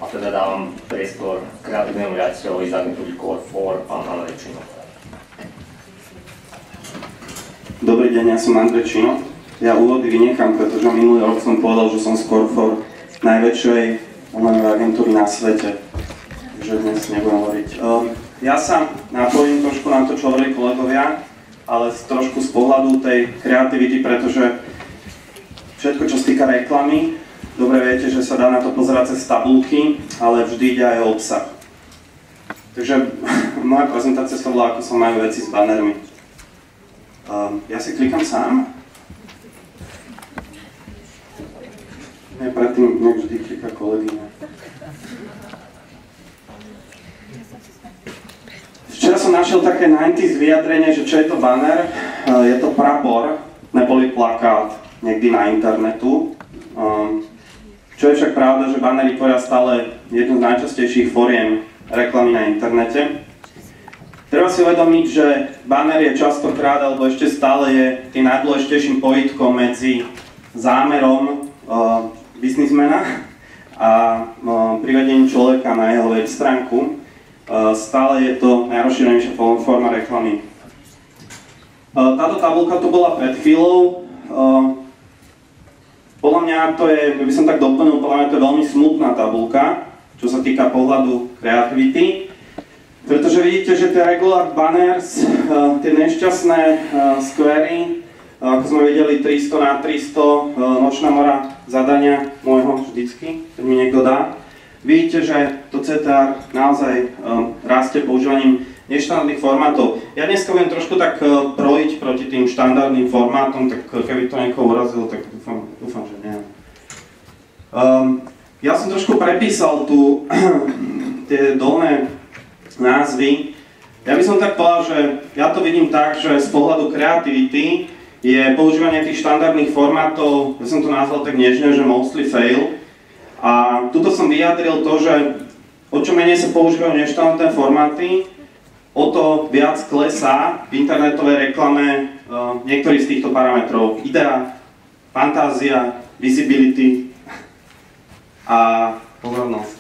A teda dávam priestor kreatívnemu riaditeľovi z agentúry Core4, pán Andrej Čino. Dobrý deň, ja som Andrej Čino. Ja úvody vynechám, pretože minulý rok som povedal, že som z Core4 najväčšej online agentúry na svete. Takže dnes nebudem hovoriť. Ja sa napojím trošku na to, čo hovorili kolegovia, ale trošku z pohľadu tej kreativity, pretože všetko, čo sa týka reklamy, dobre viete, že sa dá na to pozerať cez tabulky, ale vždy ide aj o obsah. Takže moja prezentácia sa volá, ako sa majú veci s bannermi. Ja si klikám sám. Nie, predtým vždy kliká kolegyňa. Včera som našiel také 90s vyjadrenie, že čo je to banner. Je to prapor, neboli plakát niekdy na internetu. Čo je však pravda, že bannery tvoria stále jednu z najčastejších foriem reklamy na internete. Treba si uvedomiť, že banner je častokrát, alebo ešte stále je tým najdôležitejším pojitkom medzi zámerom biznismena a privedením človeka na jeho web stránku. Stále je to najrozšírenejšia forma reklamy. Táto tabuľka tu bola pred chvíľou. Podľa mňa to je, by som tak doplnil, podľa mňa to je veľmi smutná tabuľka, čo sa týka pohľadu kreativity. Pretože vidíte, že tie regular banners, tie nešťastné squary, ako sme videli 300 na 300, nočná mora zadania môjho vždycky, keď mi niekto dá. Vidíte, že to CTR naozaj rastie používaním neštandardných formátov. Ja dneska budem trošku tak projiť proti tým štandardným formátom, tak keby to niekoho urazilo, tak dúfam, že nie. Ja som trošku prepísal tu tie dolné názvy. Ja by som tak povedal, že ja to vidím tak, že z pohľadu kreativity je používanie tých štandardných formátov, ja som to nazval tak nežne, že mostly fail. A tuto som vyjadril to, že o čo menej sa používajú neštandardné formáty, o to viac klesá v internetovej reklame niektorý z týchto parametrov. Idea, fantázia, visibility a pozornosť.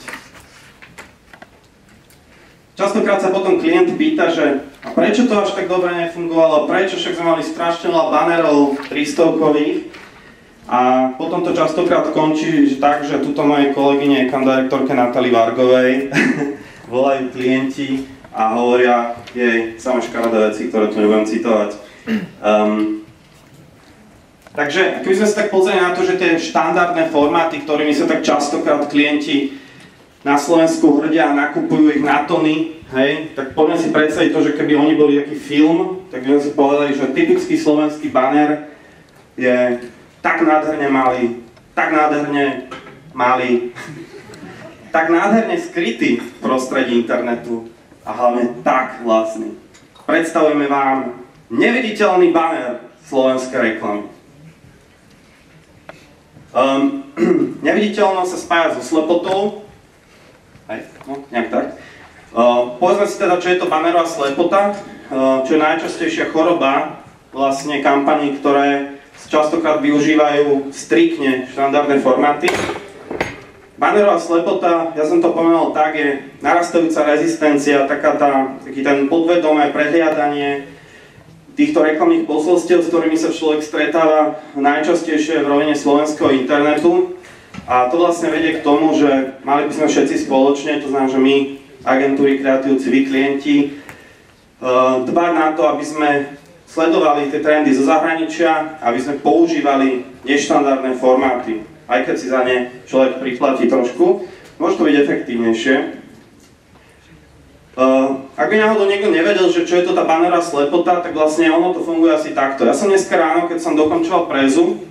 Častokrát sa potom klient pýta, že a prečo to až tak dobre nefungovalo, prečo však sme mali strašne veľa banerov 300-kových. A potom to častokrát končí tak, že tuto mojej kolegyne, account direktorke Natálii Vargovej volajú klienti a hovoria jej samé škaredé veci, ktoré tu nebudem citovať. Takže keby sme sa tak pozreli na to, že tie štandardné formáty, ktorými sa tak častokrát klienti na Slovensku hrdia a nakupujú ich na tony, hej, tak poďme si predstaviť to, že keby oni boli taký film, tak by sme si povedali, že typický slovenský banner je tak nádherne malý, tak nádherne skrytý v prostredí internetu a hlavne tak vlastný. Predstavujeme vám neviditeľný banner slovenskej reklamy. Neviditeľnosť sa spája so slepotou, nejak tak. Povedzme si teda, čo je to bannerová slepota, čo je najčastejšia choroba vlastne kampaní, ktoré častokrát využívajú striktne štandardné formáty. Bannerová slepota, ja som to povedal tak, je narastajúca rezistencia, taký ten podvedomé prehliadanie týchto reklamných posolstiev, s ktorými sa človek stretáva najčastejšie v rovine slovenského internetu. A to vlastne vedie k tomu, že mali by sme všetci spoločne, to znamená, že my, agentúry, kreatívci, vy, klienti, dbať na to, aby sme sledovali tie trendy zo zahraničia, aby sme používali neštandardné formáty. Aj keď si za ne človek priplatí trošku, môže to byť efektívnejšie. Ak by náhodou niekto nevedel, že čo je to tá bannerová slepota, tak vlastne ono to funguje asi takto. Ja som dneska ráno, keď som dokončoval prézu,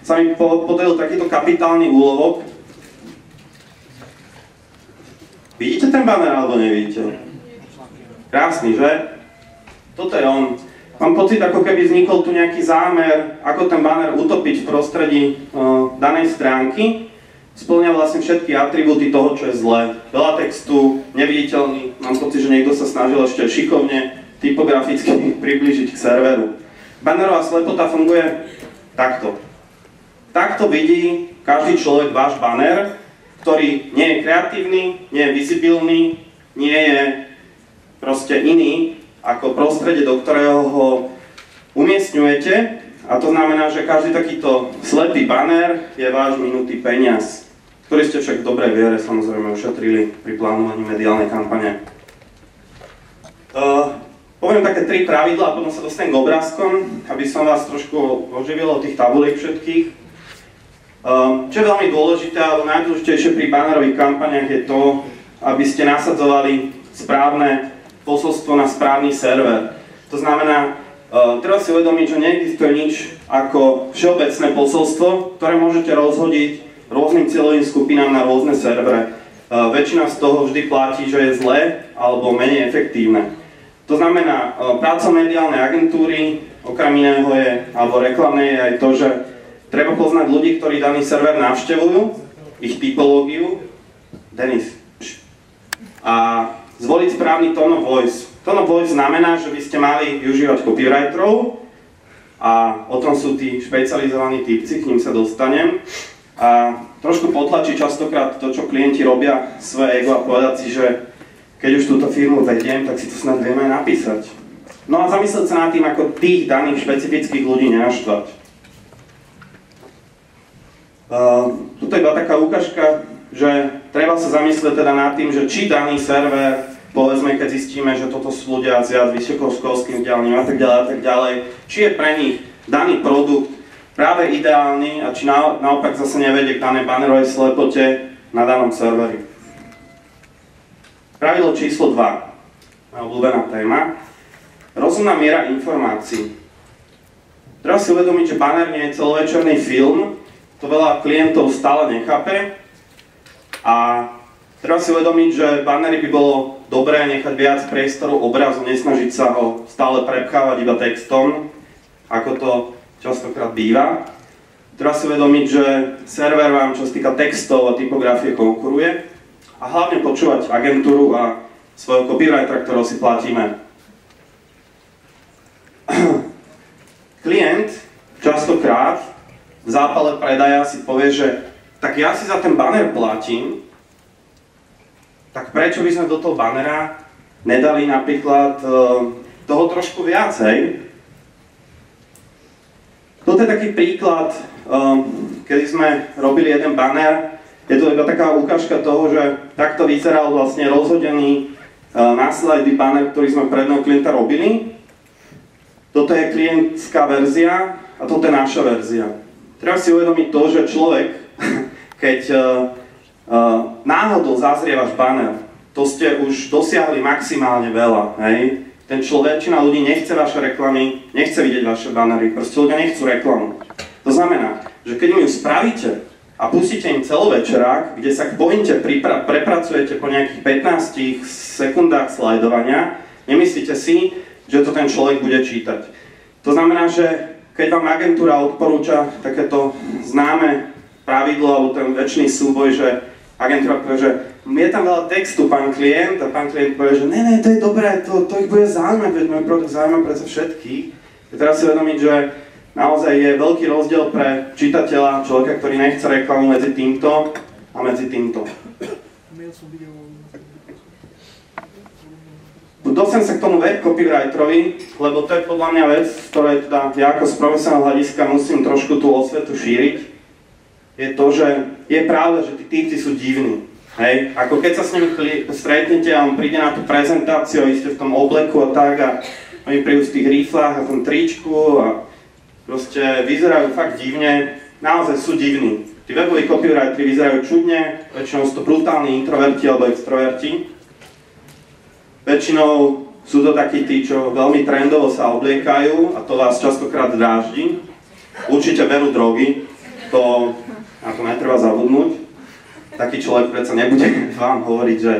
sa mi podaril takýto kapitálny úlovok. Vidíte ten banner alebo nevidíte? Krásny, že? Toto je on. Mám pocit, ako keby vznikol tu nejaký zámer, ako ten banner utopiť v prostredí danej stránky. Spĺňa vlastne všetky atribúty toho, čo je zlé. Veľa textu, neviditeľný, mám pocit, že niekto sa snažil ešte šikovne typograficky priblížiť k serveru. Bannerová slepota funguje takto. Takto vidí každý človek váš banner ktorý nie je kreatívny, nie je vizibilný, nie je proste iný ako prostredie, do ktorého ho umiestňujete. A to znamená, že každý takýto slepý banner je váš minutý peniaz, ktorý ste však v dobrej viere samozrejme ušetrili pri plánovaní mediálnej kampane. Poviem také 3 pravidlá a potom sa dostanem k obrázkom, aby som vás trošku oživil od tých tabuliek všetkých. Čo je veľmi dôležité, alebo najdôležitejšie pri bannerových kampaniach je to, aby ste nasadzovali správne posolstvo na správny server. To znamená, treba si uvedomiť, že neexistuje nič ako všeobecné posolstvo, ktoré môžete rozhodiť rôznym cieľovým skupinám na rôzne servere. Väčšina z toho vždy platí, že je zlé alebo menej efektívne. To znamená, práca mediálnej agentúry, okrem iného je, alebo reklamnej je aj to, že treba poznať ľudí, ktorí daný server navštevujú, ich typológiu, Denis, a zvoliť správny tone of voice. Tone of voice znamená, že by ste mali využívať copywriterov a o tom sú tí špecializovaní typci, k ním sa dostanem. A trošku potlačiť častokrát to, čo klienti robia, svoje ego a povedať si, že keď už túto firmu vediem, tak si to snad vieme aj napísať. No a zamyslieť sa nad tým, ako tých daných špecifických ľudí nenaštvať. Tuto je iba taká ukážka, že treba sa zamyslieť teda nad tým, že či daný server, povedzme, keď zistíme, že toto sú ľudia s viac vysokoškolským vzdelaním a tak ďalej, či je pre nich daný produkt práve ideálny a či naopak zase nevedie k danej bannerovej slepote na danom serveri. Pravidlo číslo 2, moja obľúbená téma, rozumná miera informácií. Treba si uvedomiť, že banner nie je celovečerný film, to veľa klientov stále nechápe a treba si uvedomiť, že bannery by bolo dobré nechať viac priestoru obrazu, nesnažiť sa ho stále prepchávať iba textom, ako to častokrát býva. Treba si uvedomiť, že server vám, čo sa týka textov a typografie, konkuruje. A hlavne počúvať agentúru a svojho copywritera, ktorého si platíme. Klient častokrát v zápale predaja si povie, že tak ja si za ten banner platím, tak prečo by sme do toho bannera nedali napríklad toho trošku viacej? Toto je taký príklad, kedy sme robili jeden banner. Je to iba taká ukážka toho, že takto vyzeral vlastne rozhodený na slajdy banner, ktorý sme pre jedného klienta robili. Toto je klientská verzia a toto je naša verzia. Treba si uvedomiť to, že človek, keď náhodou zazrie váš banner, to ste už dosiahli maximálne veľa. Hej? Väčšina ľudí nechce vaše reklamy, nechce vidieť vaše bannery, proste ľudia nechcú reklamu. To znamená, že keď mu ju spravíte, a pustíte im celovečerák, kde sa k pointe prepracujete po nejakých 15 sekundách slajdovania, nemyslíte si, že to ten človek bude čítať. To znamená, že keď vám agentúra odporúča takéto známe pravidlo alebo ten večný súboj, že agentúra povie, že je tam veľa textu, pán klient, a pán klient povie, že ne, to je dobré, to ich bude zaujímať, veď môj produkt zaujíma preto všetkých. Treba si uvedomiť, že naozaj je veľký rozdiel pre čitateľa, človeka, ktorý nechce reklamu medzi týmto a medzi týmto. Dostanem sa k tomu web copywriterovi, lebo to je podľa mňa vec, ktorej teda ja ako z profesionálneho hľadiska musím trošku tú osvetu šíriť. Je to, že je pravda, že tí týpci sú divní. Hej? Ako keď sa s nimi stretnete a on príde na tú prezentáciu, vy ste v tom obleku a tak a oni prídu v tých riflách a v tom tričku a proste vyzerajú fakt divne, naozaj sú divní. Tí weboví copywriteri vyzerajú čudne, väčšinou sú to brutálni introverti alebo extroverti. Väčšinou sú to takí tí, čo veľmi trendovo sa obliekajú a to vás častokrát dráždi. Určite berú drogy, na to netreba zabudnúť. Taký človek predsa nebude vám hovoriť, že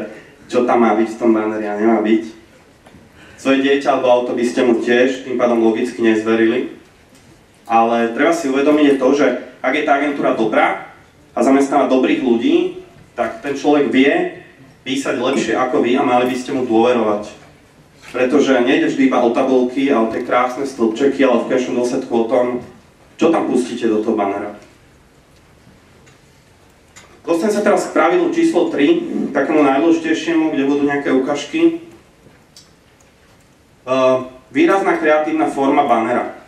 čo tam má byť v tom banneri a nemá byť. Svoje dieťa alebo auto by ste mu tiež tým pádom logicky nezverili. Ale treba si uvedomiť je to, že ak je tá agentúra dobrá a zamestnáva dobrých ľudí, tak ten človek vie písať lepšie ako vy a mali by ste mu dôverovať. Pretože nejde vždy iba o tabulky a o tie krásne stĺpčeky, ale v konečnom dôsledku o tom, čo tam pustíte do toho bannera. Dostanem sa teraz k pravidlu číslo 3, takému najdôležitejšiemu, kde budú nejaké ukážky. Výrazná kreatívna forma bannera.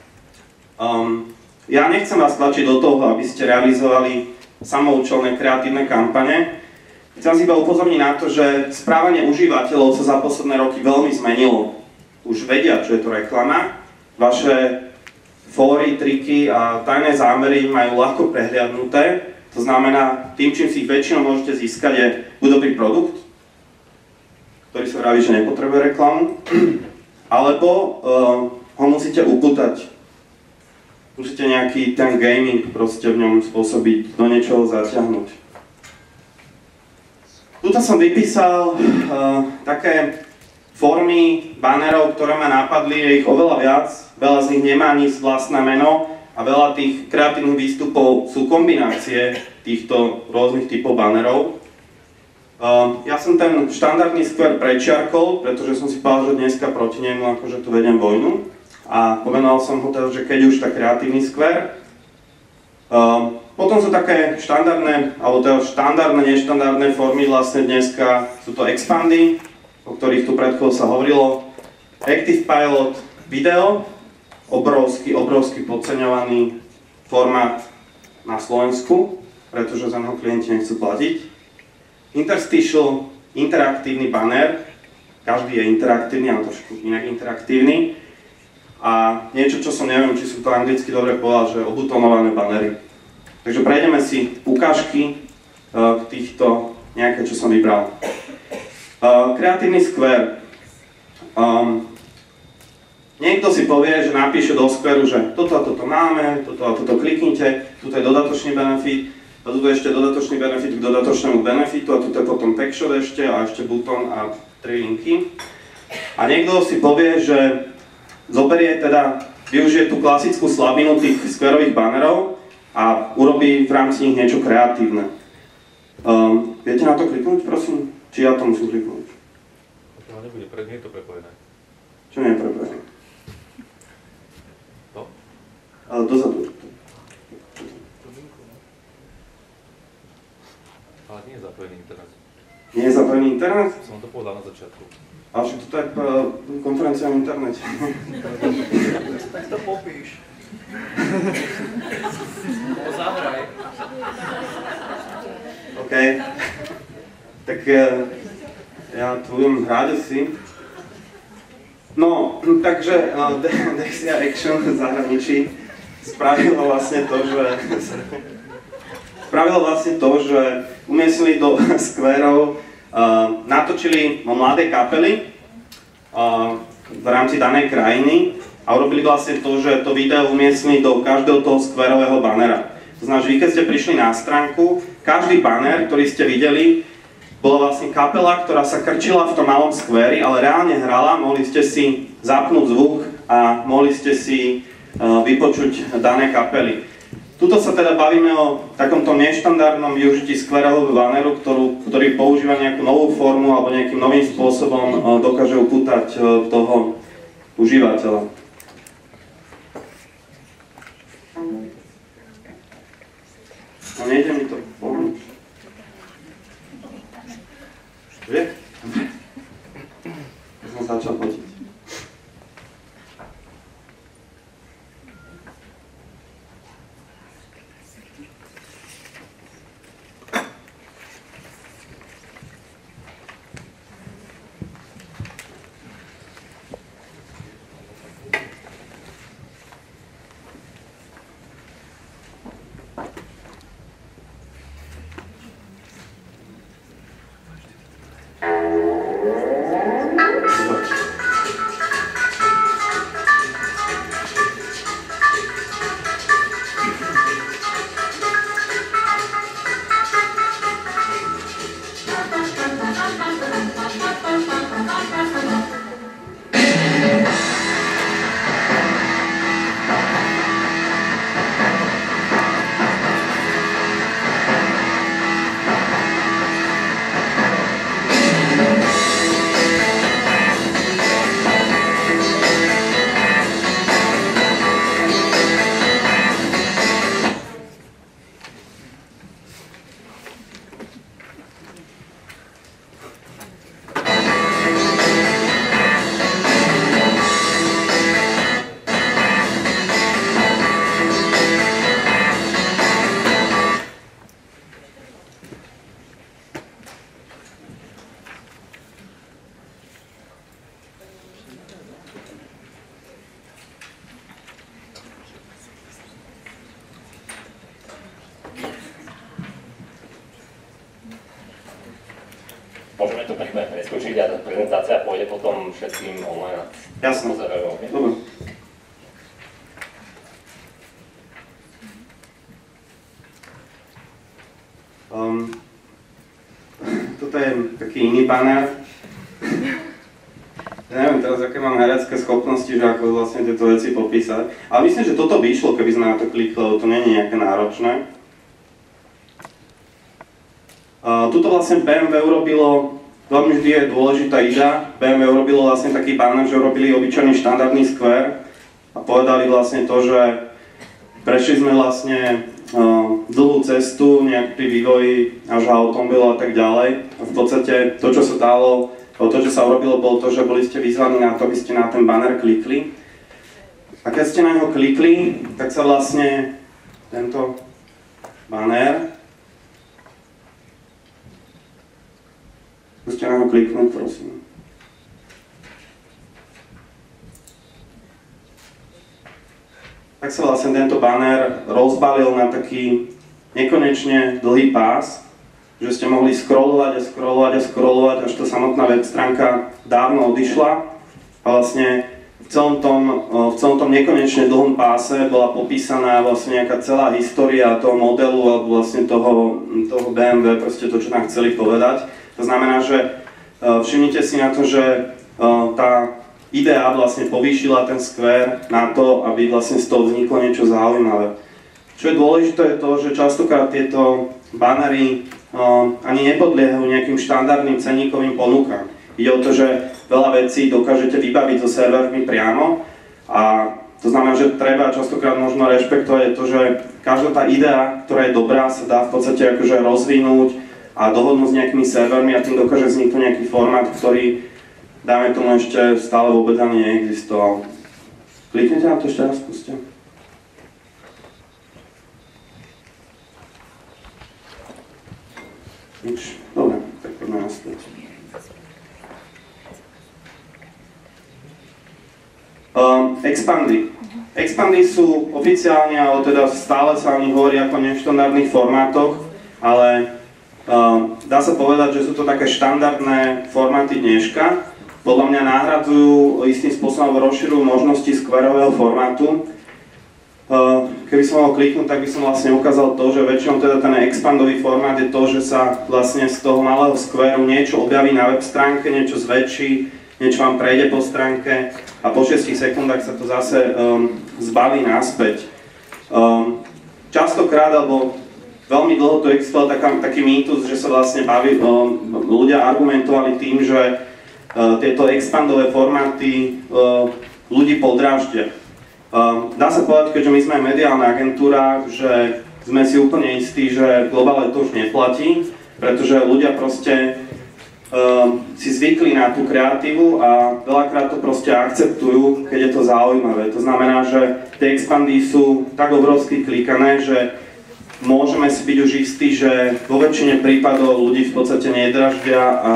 Ja nechcem vás tlačiť do toho, aby ste realizovali samoučelné kreatívne kampane. Chcem si iba upozorniť na to, že správanie užívateľov sa za posledné roky veľmi zmenilo. Už vedia, čo je to reklama. Vaše fóry, triky a tajné zámery majú ľahko prehliadnuté. To znamená, tým, čím si ich väčšinou môžete získať, je buď dobrý produkt, ktorý sa vraví, že nepotrebuje reklamu, alebo ho musíte upútať. Musíte nejaký ten gaming proste v ňom spôsobiť, do niečoho zatiahnuť. Tuto som vypísal také formy bannerov, ktoré ma napadli, je ich oveľa viac, veľa z nich nemá ani vlastné meno a veľa tých kreatívnych výstupov sú kombinácie týchto rôznych typov bannerov. Ja som ten štandardný skver prečiarkol, pretože som si povedal, že dneska proti nemu akože tu vedem vojnu. A pomenoval som ho teda, že keď už, tak kreatívny skver. Potom sú také štandardné, alebo teda štandardné, neštandardné formy vlastne dneska. Sú to expandy, o ktorých tu predchôd sa hovorilo. Active Pilot video, obrovský podceňovaný formát na Slovensku, pretože za neho klienti nechcú platiť. Interstitial, interaktívny banner, každý je interaktívny, ale trošku inak interaktívny. A niečo, čo som neviem, či som to anglicky dobre povedal, že obutonované bannery. Takže prejdeme si ukážky týchto, nejaké, čo som vybral. Kreatívny skver. Niekto si povie, že napíše do skveru, že toto a toto máme, toto a toto kliknite, tuto je dodatočný benefit, a tuto je ešte dodatočný benefit k dodatočnému benefitu, a tuto je potom textshot ešte, a ešte button a 3 linky. A niekto si povie, že využije tú klasickú slabinu tých skverových bannerov a urobí v rámci nich niečo kreatívne. Viete na to kliknúť, prosím? Či ja to musím kliknúť? To nebude, nie je to prepojené. Čo nie je prepojené? To? Dozadu. Ale nie je zapojený internet. Nie je zapojený internet? Som to povedal na začiatku. Ale však toto je konferencia v internete. Tak to popíš. Zahraj. OK. Tak ja tu budem hrať asi. No, takže Dexia Action v zahraničí spravilo vlastne to, že umiestnili do skverov, natočili mladé kapely v rámci danej krajiny a urobili vlastne to, že to video umiestnili do každého toho skverového bannera. To znamená, že vy keď ste prišli na stránku, každý banner, ktorý ste videli, bola vlastne kapela, ktorá sa krčila v tom malom skveri, ale reálne hrala, mohli ste si zapnúť zvuk a mohli ste si vypočuť dané kapely. Tuto sa teda bavíme o takomto neštandardnom využití skverového banneru, ktorý používa nejakú novú formu alebo nejakým novým spôsobom dokáže upútať toho užívateľa. No nejde mi to pomôcť. Vie? Som začal fotiť. Môžeme to preskočiť a tá prezentácia pôjde potom všetkým online. Jasné. Dobre. Toto je taký iný banner. Ja neviem teraz, aké mám herecké schopnosti, že ako vlastne tieto veci popísať. Ale myslím, že toto by išlo, keby sme na to klikli, lebo to nie je nejaké náročné. Tuto vlastne BMW urobilo, veľmi vždy je dôležitá idea, BMW urobilo vlastne taký banner, že urobili obyčajný štandardný skver a povedali vlastne to, že prešli sme vlastne dlhú cestu nejak pri vývoji nášho automobilu a tak ďalej. A v podstate to, čo sa dalo, to, čo sa urobilo, bolo to, že boli ste vyzvaní na to, aby ste na ten banner klikli. A keď ste na neho klikli, tak sa vlastne tento banner, skúste na neho kliknúť, prosím. Tak sa vlastne tento banner rozbalil na taký nekonečne dlhý pás, že ste mohli scrollovať a scrollovať a scrollovať, až tá samotná web stránka dávno odišla. A vlastne v celom tom nekonečne dlhom páse bola popísaná vlastne nejaká celá história toho modelu alebo vlastne toho BMW, proste to, čo nám chceli povedať. To znamená, že všimnite si na to, že tá idea vlastne povýšila ten skver na to, aby vlastne z toho vzniklo niečo zaujímavé. Čo je dôležité je to, že častokrát tieto bannery ani nepodliehajú nejakým štandardným ceníkovým ponukám. Ide o to, že veľa vecí dokážete vybaviť so servermi priamo a to znamená, že treba častokrát možno rešpektovať to, že každá tá idea, ktorá je dobrá, sa dá v podstate akože rozvinúť a dohodnúť s nejakými servermi a tým dokáže vzniknúť nejaký formát, ktorý dáme tomu ešte stále vôbec ani neexistoval. Kliknete na to ešte raz, skúste. Nič. Dobre, tak poďme naspäť. Expandy. Expandy sú oficiálne, ale teda stále sa o nich hovorí ako neštandardných formátoch, ale dá sa povedať, že sú to také štandardné formáty dneška. Podľa mňa nahradzujú istým spôsobom, rozširujú možnosti skverového formátu. Keby som mohol kliknúť, tak by som vlastne ukázal to, že väčšinou teda ten expandový formát je to, že sa vlastne z toho malého skveru niečo objaví na web stránke, niečo zväčší, niečo vám prejde po stránke a po 6 sekundách sa to zase zbalí naspäť. Častokrát, alebo veľmi dlho tu existoval taký mýtus, že sa vlastne ľudia argumentovali tým, že tieto expandové formáty ľudí podráždia. Dá sa povedať, keďže my sme mediálna agentúra, že sme si úplne istí, že v globále to už neplatí, pretože ľudia proste si zvykli na tú kreatívu a veľakrát to proste akceptujú, keď je to zaujímavé. To znamená, že tie expandy sú tak obrovsky klikané, že môžeme si byť už istí, že vo väčšine prípadov ľudí v podstate nedraždia a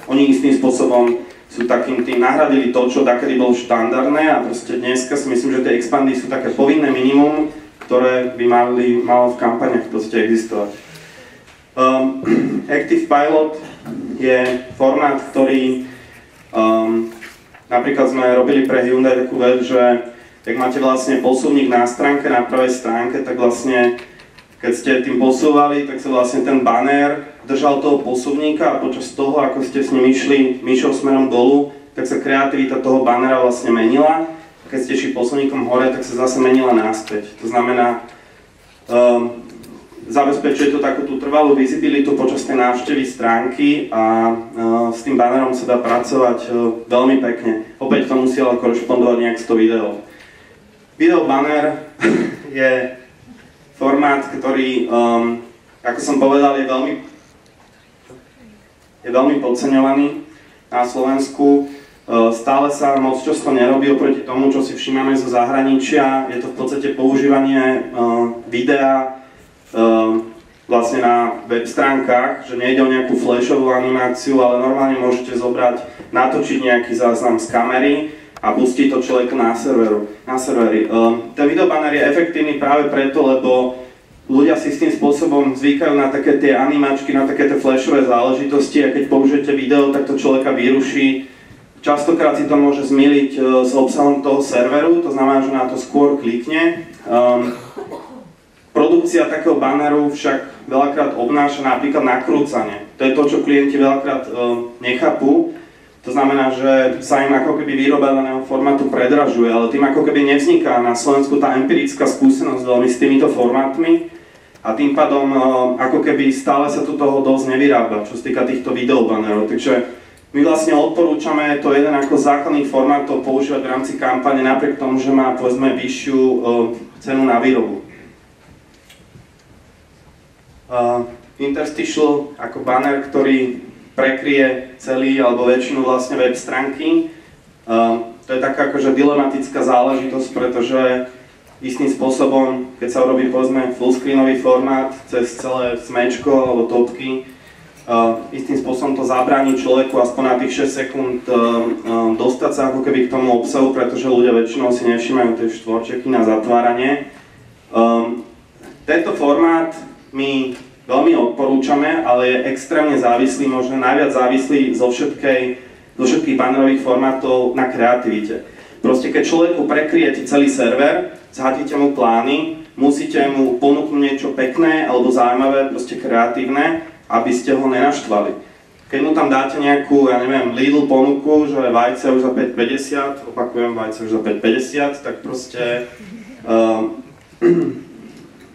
oni istým spôsobom sú takým tým nahradili to, čo takedy bolo štandardné a proste dneska si myslím, že tie expandy sú také povinné minimum, ktoré by malo v kampaniach v podstate existovať. Active Pilot je formát, ktorý napríklad sme robili pre Hyundai takú vec, že ak máte vlastne posuvník na stránke, na pravej stránke, tak vlastne keď ste tým posúvali, tak sa vlastne ten banner držal toho posuvníka a počas toho, ako ste s ním išli myšou smerom dolu, tak sa kreativita toho bannera vlastne menila. Keď ste išli posuvníkom hore, tak sa zase menila naspäť. To znamená, zabezpečuje to takú tú trvalú vizibilitu počas tej návštevy stránky a s tým bannerom sa dá pracovať veľmi pekne. Opäť to musí ale korešpondovať nejak s tou videou. Video banner je formát, ktorý, ako som povedal, je veľmi podceňovaný na Slovensku. Stále sa moc často nerobí oproti tomu, čo si všímame zo zahraničia. Je to v podstate používanie videa vlastne na web stránkach, že nejde o nejakú flashovú animáciu, ale normálne môžete zobrať, natočiť nejaký záznam z kamery a pustiť to človeku na serveri. Ten videobanner je efektívny práve preto, lebo ľudia si s tým spôsobom zvykajú na také tie animačky, na také tie flashové záležitosti a keď použijete video, tak to človeka vyruší. Častokrát si to môže zmýliť s obsahom toho serveru, to znamená, že na to skôr klikne. Produkcia takého banneru však veľakrát obnáša napríklad nakrúcanie. To je to, čo klienti veľakrát nechápu. To znamená, že sa im ako keby výroba daného formátu predražuje, ale tým ako keby nevzniká na Slovensku tá empirická skúsenosť veľmi s týmito formátmi a tým pádom ako keby stále sa tu toho dosť nevyrába, čo sa týka týchto videobannerov. Takže my vlastne odporúčame to jeden ako základných formátov používať v rámci kampane napriek tomu, že má povedzme vyššiu cenu na výrobu. Interstitial ako banner, ktorý prekryje celý alebo väčšinu vlastne web stránky. To je taká akože dilematická záležitosť, pretože istým spôsobom, keď sa urobí povedzme fullscreenový formát cez celé smečko alebo topky, istým spôsobom to zabráni človeku aspoň na tých 6 sekúnd dostať sa ako keby k tomu obsahu, pretože ľudia väčšinou si nevšimajú tie štvorčeky na zatváranie. Tento formát my veľmi odporúčame, ale je extrémne závislý, možno najviac závislý zo všetkých bannerových formátov na kreativite. Proste keď človeku prekryjete celý server, zhadíte mu plány, musíte mu ponúknuť niečo pekné alebo zaujímavé, proste kreatívne, aby ste ho nenaštvali. Keď mu tam dáte nejakú, ja neviem, Lidl ponuku, že vajce už za 5,50, opakujem, vajce už za 5,50, tak proste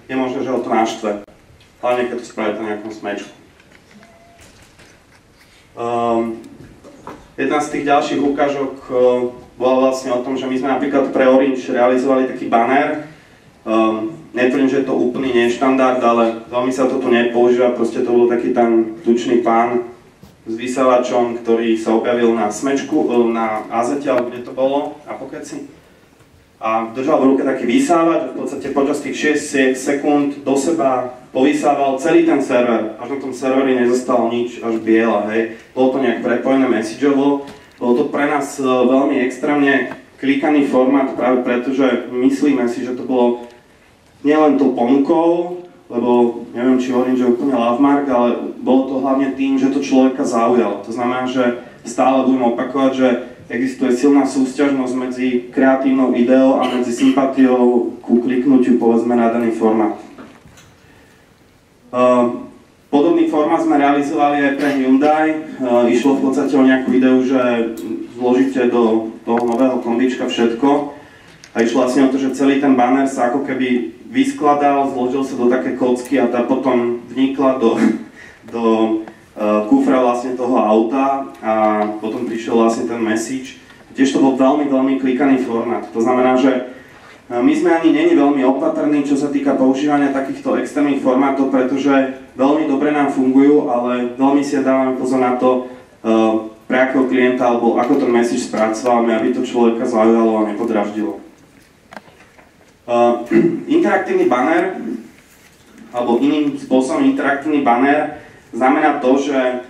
je možné, že ho to naštve. Hlavne, keď to spravíte na nejakom smečku. Jedna z tých ďalších ukážok bola vlastne o tom, že my sme napríklad pre Orange realizovali taký banner. Netvrdím, že je to úplný neštandard, ale veľmi sa to tu nepoužíva. Proste to bol taký ten tučný pán s vysávačom, ktorý sa objavil na smečku, na Azete, alebo kde to bolo, na Pokeci. A držal v ruke taký vysávač a v podstate počas tých 6 sekúnd do seba povysával celý ten server. Až na tom serveri nezostalo nič, až biela, hej. Bolo to nejak prepojené messageovo. Bolo to pre nás veľmi extrémne klikaný formát práve preto, že myslíme si, že to bolo nielen tou ponukou, lebo neviem, či Orange je úplne lovemark, ale bolo to hlavne tým, že to človeka zaujalo. To znamená, že stále budem opakovať, že existuje silná súťažnosť medzi kreatívnou ideou a medzi sympatiou ku kliknutiu povedzme na daný formát. Podobný formát sme realizovali aj pre Hyundai. Išlo v podstate o nejakú ideu, že zložíte do toho nového kombička všetko. A išlo vlastne o to, že celý ten banner sa ako keby vyskladal, zložil sa do také kocky a tá potom vnikla do kufra vlastne toho auta a potom prišiel vlastne ten message. Tiež to bol veľmi, veľmi klikaný formát. To znamená, že my sme ani není veľmi opatrní, čo sa týka používania takýchto extrémnych formátov, pretože veľmi dobre nám fungujú, ale veľmi si dávame pozor na to, pre akého klienta alebo ako ten message spracovávame, aby to človeka zaujalo a nepodraždilo. Interaktívny banner, alebo iným spôsobom interaktívny banner, znamená to, že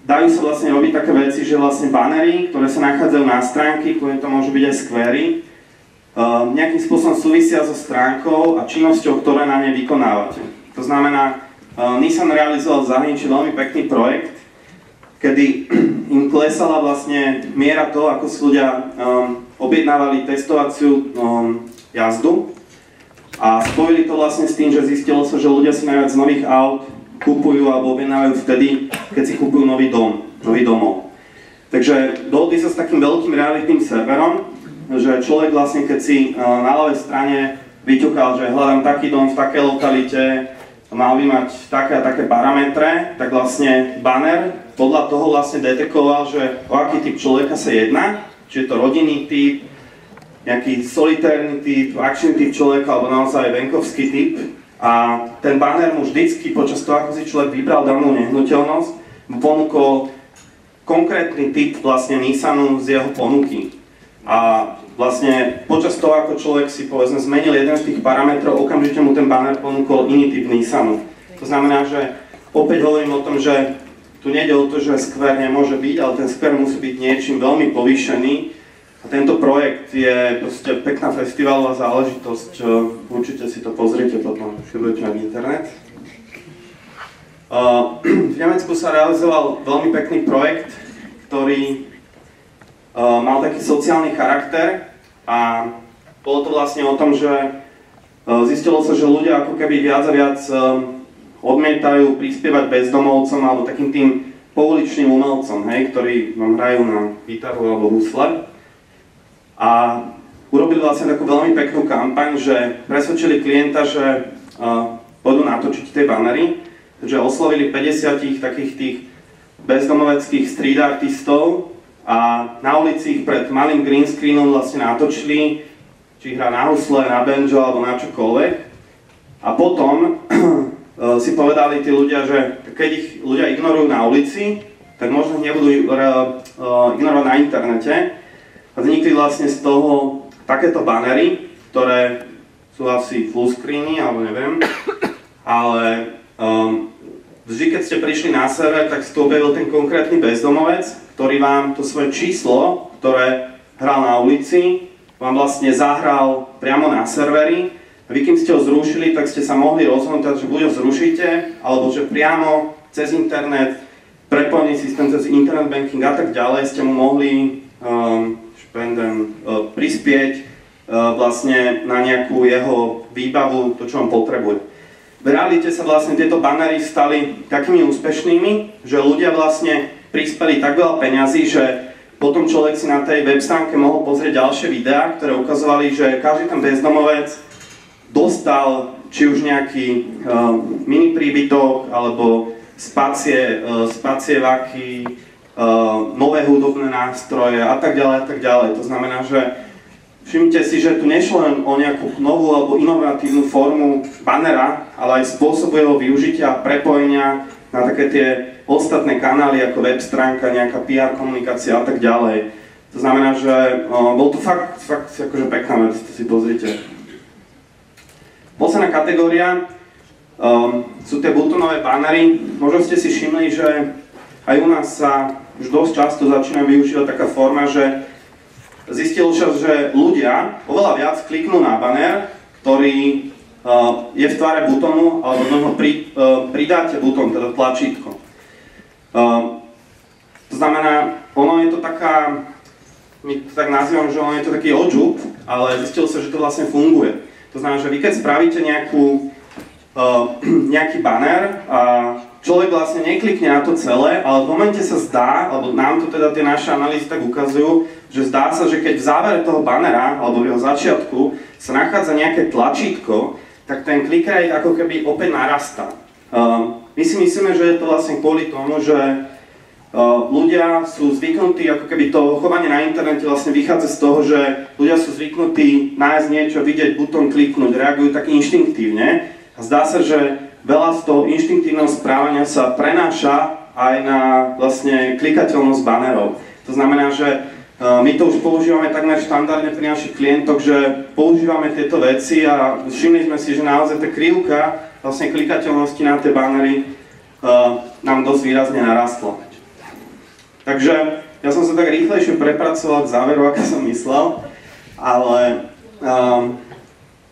dajú sa vlastne robiť také veci, že vlastne bannery, ktoré sa nachádzajú na stránky, ktoré to môžu byť aj skvery, nejakým spôsobom súvisia so stránkou a činnosťou, ktoré na nej vykonávate. To znamená, Nissan realizoval v zahraničí veľmi pekný projekt, kedy im klesala vlastne miera toho, ako si ľudia objednávali testovaciu jazdu. A spojili to vlastne s tým, že zistilo sa, že ľudia si najviac nových aut kupujú alebo objednávajú vtedy, keď si kupujú nový domov. Takže dohodli sa s takým veľkým realitným serverom, že človek vlastne keď si na ľavej strane vyťukal, že hľadám taký dom v takej lokalite, mal by mať také a také parametre, tak vlastne banner podľa toho vlastne detekoval, že o aký typ človeka sa jedná, či je to rodinný typ, nejaký solitárny typ, akčný typ človeka, alebo naozaj venkovský typ. A ten banner mu vždycky, počas toho, ako si človek vybral danú nehnuteľnosť, mu ponúkol konkrétny typ vlastne Nissanu z jeho ponuky. A vlastne počas toho, ako človek si povedzme zmenil jeden z tých parametrov, okamžite mu ten banner ponúkol iný typ Nissanu. To znamená, že opäť hovorím o tom, že tu nejde o to, že skver nemôže byť, ale ten skver musí byť niečím veľmi povýšený, A tento projekt je proste pekná festivalová záležitosť, určite si to pozrite potom, keď budete mať internet. V Nemecku sa realizoval veľmi pekný projekt, ktorý mal taký sociálny charakter a bolo to vlastne o tom, že zistilo sa, že ľudia ako keby viac a viac odmietajú prispievať bezdomovcom alebo takým tým pouličným umelcom, hej, ktorí vám hrajú na gitaru alebo husle. A urobili vlastne takú veľmi peknú kampaň, že presvedčili klienta, že pôjdu natočiť tie banery, že oslovili 50 takých tých bezdomoveckých street artistov a na ulici ich pred malým green screenom vlastne natočili, či hrá na husle, na banjo alebo na čokoľvek. A potom si povedali tí ľudia, že keď ich ľudia ignorujú na ulici, tak možno ich nebudú ignorovať na internete. A vznikli vlastne z toho takéto banery, ktoré sú asi full screeny, alebo neviem. Ale vždy, keď ste prišli na server, tak si tu objavil ten konkrétny bezdomovec, ktorý vám to svoje číslo, ktoré hral na ulici, vám vlastne zahral priamo na serveri. A vy, kým ste ho zrušili, tak ste sa mohli rozhodnúť, že buď ho zrušíte, alebo že priamo cez internet, prepojený systém cez internet banking a tak ďalej, ste mu mohli prispieť vlastne na nejakú jeho výbavu, to čo on potrebuje. V realite sa vlastne tieto banery stali takými úspešnými, že ľudia vlastne prispeli tak veľa peňazí, že potom človek si na tej web stránke mohol pozrieť ďalšie videá, ktoré ukazovali, že každý ten bezdomovec dostal či už nejaký mini príbytok alebo spacievaky, nové hudobné nástroje a tak ďalej a tak ďalej. To znamená, že všimnite si, že tu nešlo len o nejakú novú alebo inovatívnu formu banera, ale aj spôsobu jeho využitia a prepojenia na také tie ostatné kanály ako web stránka, nejaká PR komunikácia a tak ďalej. To znamená, že bol to fakt akože pekná vec, to si pozrite. Posledná kategória sú tie butonové banery. Možno ste si všimli, že aj u nás sa už dosť často začína využívať taká forma, že zistilo sa, že ľudia oveľa viac kliknú na banner, ktorý je v tvare butonu, alebo do neho pridáte butón, teda tlačítko. To znamená, ono je to taká, my to tak nazývam, že ono je to taký odžup, ale zistilo sa, že to vlastne funguje. To znamená, že vy keď spravíte nejaký banner a človek vlastne neklikne na to celé, ale v momente sa zdá, alebo nám to teda tie naše analýzy tak ukazujú, že zdá sa, že keď v závere toho bannera, alebo v jeho začiatku, sa nachádza nejaké tlačítko, tak ten click rate ako keby opäť narastá. My si myslíme, že je to vlastne kvôli tomu, že ľudia sú zvyknutí, ako keby to chovanie na internete vlastne vychádza z toho, že ľudia sú zvyknutí nájsť niečo, vidieť butón, kliknúť, reagujú tak inštinktívne. A zdá sa, že veľa z toho inštinktívneho správania sa prenáša aj na vlastne klikateľnosť banerov. To znamená, že my to už používame takmer štandardne pri našich klientoch, že používame tieto veci a všimli sme si, že naozaj tá krivka vlastne klikateľnosti na tie banery nám dosť výrazne narastla. Takže ja som sa tak rýchlejšie prepracoval k záveru, ako som myslel, ale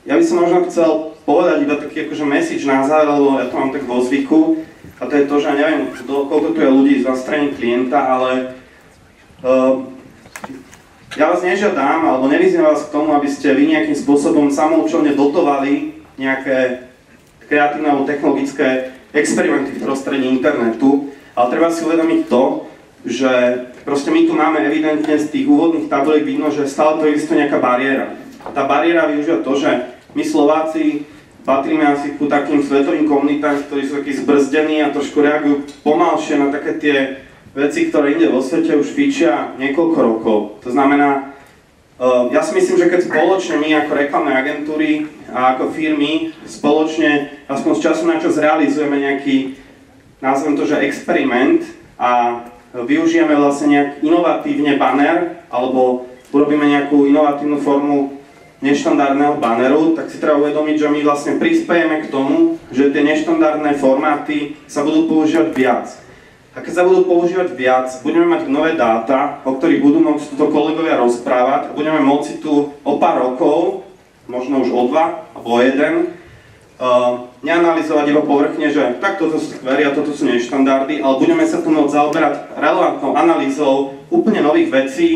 ja by som možno chcel povedať iba taký akože message na záver, lebo ja to mám tak vo zvyku, a to je to, že ja neviem, koľko tu je ľudí z strany klienta, ale ja vás nežiadam, alebo nevyzývam vás k tomu, aby ste vy nejakým spôsobom samoúčelne dotovali nejaké kreatívne alebo technologické experimenty v prostredí internetu, ale treba si uvedomiť to, že proste my tu máme evidentne z tých úvodných tabuliek vidno, že stále to existuje nejaká bariéra. A tá bariéra využíva to, že my Slováci patríme asi ku takým svetovým komunitám, ktorí sú takí zbrzdení a trošku reagujú pomalšie na také tie veci, ktoré inde vo svete už fičia niekoľko rokov. To znamená, ja si myslím, že keď spoločne my ako reklamné agentúry a ako firmy spoločne aspoň z času na čas realizujeme nejaký, nazvem to, že experiment a využijeme vlastne nejak inovatívne banner alebo urobíme nejakú inovatívnu formu neštandardného banneru, tak si treba uvedomiť, že my vlastne prispejeme k tomu, že tie neštandardné formáty sa budú používať viac. A keď sa budú používať viac, budeme mať nové dáta, o ktorých budú môcť túto kolegovia rozprávať a budeme môcť tu o pár rokov, možno už o 2 alebo o 1, neanalyzovať iba povrchne, že tak toto sú skvery a toto sú neštandardy, ale budeme sa tu môcť zaoberať relevantnou analýzou úplne nových vecí,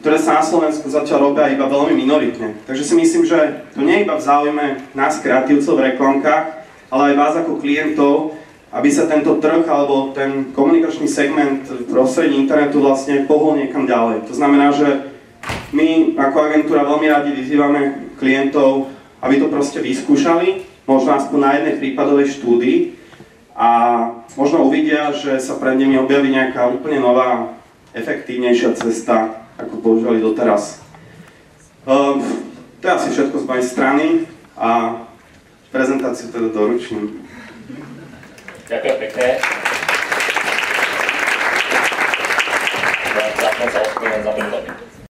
ktoré sa na Slovensku zatiaľ robia iba veľmi minoritne. Takže si myslím, že to nie je iba v záujme nás, kreatívcov v reklamkách, ale aj vás ako klientov, aby sa tento trh alebo ten komunikačný segment v prostredí internetu vlastne pohol niekam ďalej. To znamená, že my ako agentúra veľmi radi vyzývame klientov, aby to proste vyskúšali, možno aspoň na jednej prípadovej štúdii a možno uvidia, že sa pred nimi objaví nejaká úplne nová, efektívnejšia cesta, ako používali doteraz. To je asi všetko z mojej strany a prezentáciu teda doručím. Ďakujem pekne.